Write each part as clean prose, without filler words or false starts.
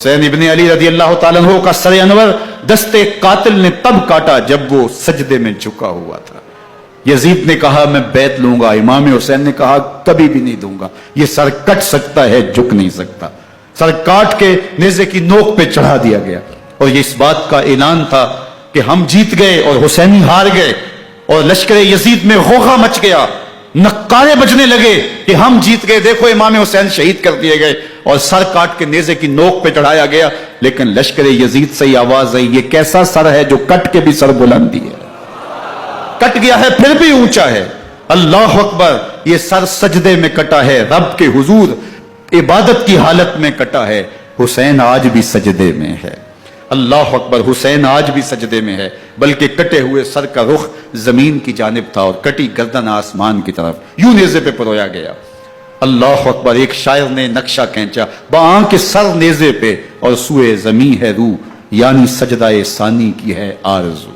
حسین ابن علی رضی اللہ تعالیٰ عنہ کا سر انور دستے قاتل نے تب کاٹا جب وہ سجدے میں جھکا ہوا تھا۔ یزید نے کہا میں بیعت لوں گا، امام حسین نے کہا کبھی بھی نہیں دوں گا، یہ سر کٹ سکتا ہے جھک نہیں سکتا۔ سر کاٹ کے نیزے کی نوک پہ چڑھا دیا گیا اور یہ اس بات کا اعلان تھا کہ ہم جیت گئے اور حسینی ہار گئے، اور لشکر یزید میں غوغا مچ گیا، نقارے بجنے لگے کہ ہم جیت گئے، دیکھو امام حسین شہید کر دیے گئے، اور سر کاٹ کے نیزے کی نوک پہ چڑھایا گیا۔ لیکن لشکر یزید سے ہی آواز آئی یہ کیسا سر ہے جو کٹ کے بھی سر بلندی ہے، کٹ گیا ہے پھر بھی اونچا ہے۔ اللہ اکبر، یہ سر سجدے میں کٹا ہے، رب کے حضور عبادت کی حالت میں کٹا ہے۔ حسین آج بھی سجدے میں ہے، اللہ اکبر، حسین آج بھی سجدے میں ہے، بلکہ کٹے ہوئے سر کا رخ زمین کی جانب تھا اور کٹی گردن آسمان کی طرف، یوں نیزے پہ پرویا گیا۔ اللہ اکبر، ایک شاعر نے نقشہ کھینچا، بآنکھ سر نیزے پہ اور سوئے زمین ہے روح، یعنی سجدہ ثانی کی ہے آرزو۔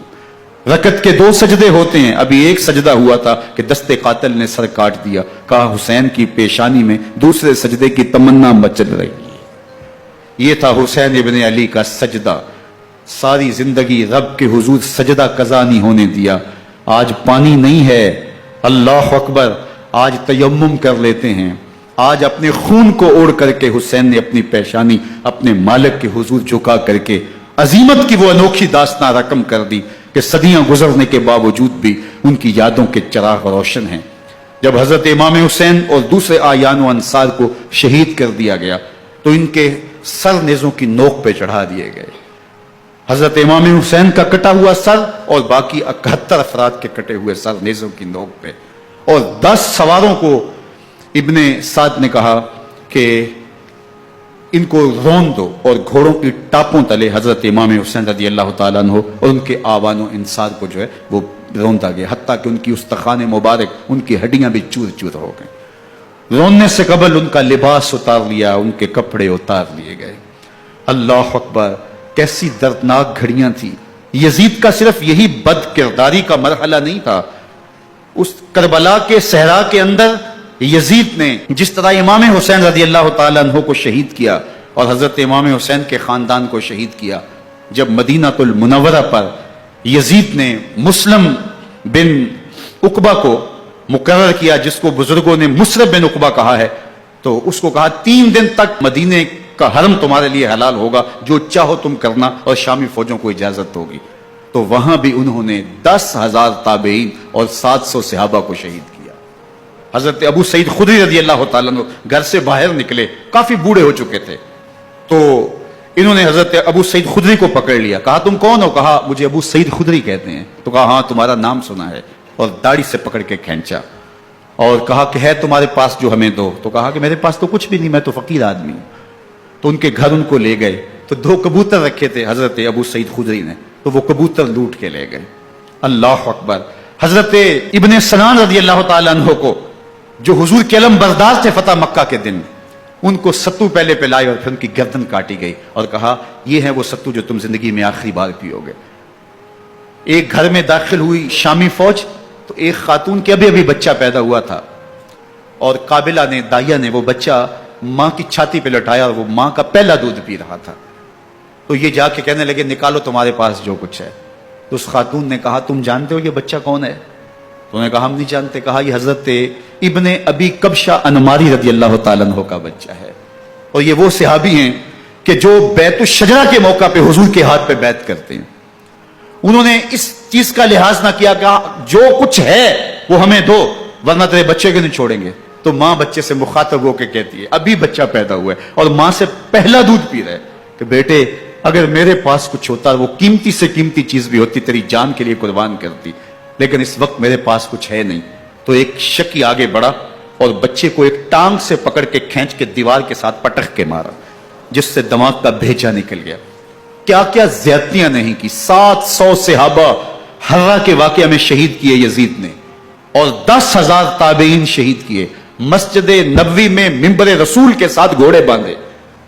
رکعت کے 2 سجدے ہوتے ہیں، ابھی ایک سجدہ ہوا تھا کہ دستے قاتل نے سر کاٹ دیا، کہا حسین کی پیشانی میں دوسرے سجدے کی تمنا مچل رہی ہے۔ یہ تھا حسین ابن علی کا سجدہ، ساری زندگی رب کے حضور سجدہ قضا نہیں ہونے دیا۔ آج پانی نہیں ہے، اللہ اکبر، آج تیمم کر لیتے ہیں، آج اپنے خون کو اوڑ کر کے حسین نے اپنی پیشانی اپنے مالک کے حضور جھکا کر کے عظیمت کی وہ انوکھی داستان رقم کر دی کہ صدیاں گزرنے کے باوجود بھی ان کی یادوں کے چراغ روشن ہیں۔ جب حضرت امام حسین اور دوسرے آیان و انصار کو شہید کر دیا گیا تو ان کے سر نیزوں کی نوک پہ چڑھا دیے گئے۔ حضرت امام حسین کا کٹا ہوا سر اور باقی 71 افراد کے کٹے ہوئے سر نیزوں کی نوک پہ، اور 10 سواروں کو ابن سعد نے کہا کہ ان کو رون دو، اور گھوڑوں کی ٹاپوں تلے حضرت امام حسین رضی اللہ تعالیٰ عنہ اور ان کے آوان و انصار کو جو ہے وہ روندا گیا، حتیٰ کہ ان کی استخوان مبارک، ان کی ہڈیاں بھی چور چور ہو گئیں۔ روننے سے قبل ان کا لباس اتار لیا، ان کے کپڑے اتار لیے گئے۔ اللہ اکبر، کیسی دردناک گھڑیاں تھیں۔ یزید کا صرف یہی بد کرداری کا مرحلہ نہیں تھا، اس کربلا کے صحرا کے اندر یزید نے جس طرح امام حسین رضی اللہ تعالیٰ عنہ کو شہید کیا اور حضرت امام حسین کے خاندان کو شہید کیا، جب مدینہ المنورہ پر یزید نے مسلم بن عقبہ کو مقرر کیا، جس کو بزرگوں نے مصرب بن عقبہ کہا ہے، تو اس کو کہا 3 دن تک مدینے کا حرم تمہارے لیے حلال ہوگا، جو چاہو تم کرنا، اور شامی فوجوں کو اجازت ہوگی۔ تو وہاں بھی انہوں نے 10,000 تابعین اور 700 صحابہ کو شہید کیا۔ حضرت ابو سعید خدری رضی اللہ تعالیٰ عنہ گھر سے باہر نکلے، کافی بوڑھے ہو چکے تھے، تو انہوں نے حضرت ابو سعید خدری کو پکڑ لیا، کہا تم کون ہو؟ کہا مجھے ابو سعید خدری کہتے ہیں۔ تو کہا ہاں تمہارا نام سنا ہے، اور داڑھی سے پکڑ کے کھینچا اور کہا کہ ہے تمہارے پاس جو ہمیں دو؟ تو کہا کہ میرے پاس تو کچھ بھی نہیں، میں تو فقیر آدمی ہوں۔ تو ان کے گھر ان کو لے گئے، تو 2 کبوتر رکھے تھے حضرت ابو سعید خدری نے، تو وہ کبوتر لوٹ کے لے گئے۔ اللہ اکبر، حضرت ابن سنان رضی اللہ تعالیٰ عنہ کو جو حضور کے علم بردار تھے فتح مکہ کے دن، ان کو ستو پہلے پہ لائے اور پھر ان کی گردن کاٹی گئی اور کہا یہ ہے وہ ستو جو تم زندگی میں آخری بار پیو گے۔ ایک گھر میں داخل ہوئی شامی فوج، تو ایک خاتون کے ابھی بچہ پیدا ہوا تھا، اور قابلہ نے، دائیا نے وہ بچہ ماں کی چھاتی پہ لٹایا اور وہ ماں کا پہلا دودھ پی رہا تھا۔ تو یہ جا کے کہنے لگے نکالو تمہارے پاس جو کچھ ہے۔ تو اس خاتون نے کہا تم جانتے ہو یہ بچہ کون ہے؟ تو انہوں نے کہا ہم نہیں جانتے۔ کہا یہ حضرت ابن ابی کبشہ انماری رضی اللہ تعالیٰ عنہ کا بچہ ہے، اور یہ وہ صحابی ہیں کہ جو بیعت الشجرہ کے موقع پہ حضور کے ہاتھ پہ بیعت کرتے ہیں۔ انہوں نے اس چیز کا لحاظ نہ کیا کہ جو کچھ ہے وہ ہمیں دو ورنہ تیرے بچے کو نہیں چھوڑیں گے۔ تو ماں بچے سے مخاطب ہو کے کہتی ہے، ابھی بچہ پیدا ہوا ہے اور ماں سے پہلا دودھ پی رہا ہے، کہ بیٹے اگر میرے پاس کچھ ہوتا، وہ قیمتی سے قیمتی چیز بھی ہوتی، تیری جان کے لیے قربان کرتی، لیکن اس وقت میرے پاس کچھ ہے نہیں۔ تو ایک شکی آگے بڑھا اور بچے کو ایک ٹانگ سے پکڑ کے کھینچ کے دیوار کے ساتھ پٹخ کے مارا، جس سے دماغ کا بھیجا نکل گیا۔ کیا کیا زیادتیاں نہیں کی۔ 700 صحابہ حرہ کے واقعہ میں شہید کیے یزید نے، اور 10,000 تابعین شہید کیے۔ مسجد نبوی میں ممبر رسول کے ساتھ گھوڑے باندھے،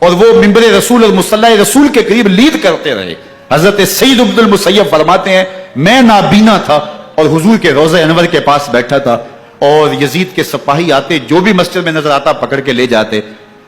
اور وہ ممبر رسول اور مصلی رسول کے قریب لیڈ کرتے رہے۔ حضرت سعید بن المسیب فرماتے ہیں میں نابینا تھا اور حضور کے روضہ انور کے پاس بیٹھا تھا، اور یزید کے سپاہی آتے، جو بھی مسجد میں نظر آتا پکڑ کے لے جاتے۔